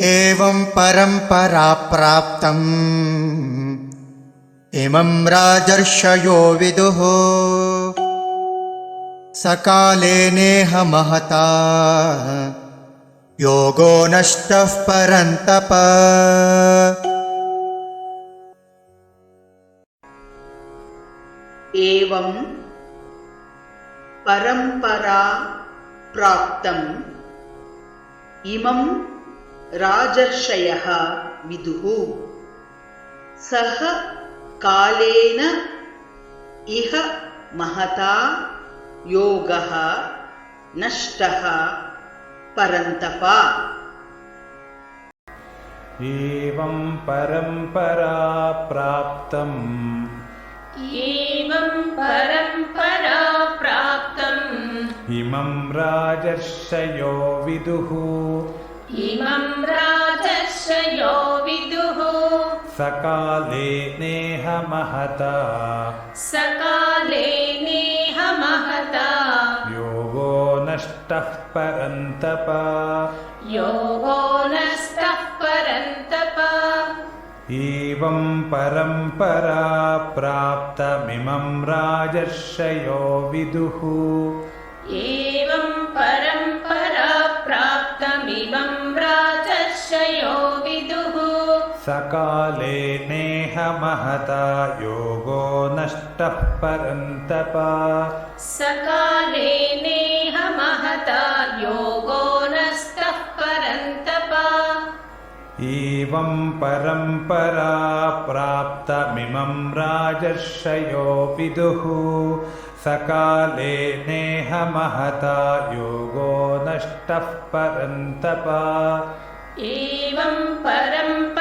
एवं परंपरा प्राप्तम् इमं राजर्षयो विदुः सकाले नेह महता योगो नष्टः परन्तप। एवं परंपरा प्राप्तम् इमं राजर्षयः विदुः सः कालेन इह महता योगः नष्टः परन्तप। एवं परंपरा प्राप्तम् इमं राजर्षयो विदुः सकाले नेह महता योगो नष्टः परन्तप। एवं परंपरा प्राप्तमिमं राजर्षयो विदुः सकाले नेह महता योगो नष्टः परन्तप। एवं परंपरा प्राप्तमिमं राजर्षयो विदुः सकाले नेह महता योगो नष्टः परन्तप। एवं परंपरा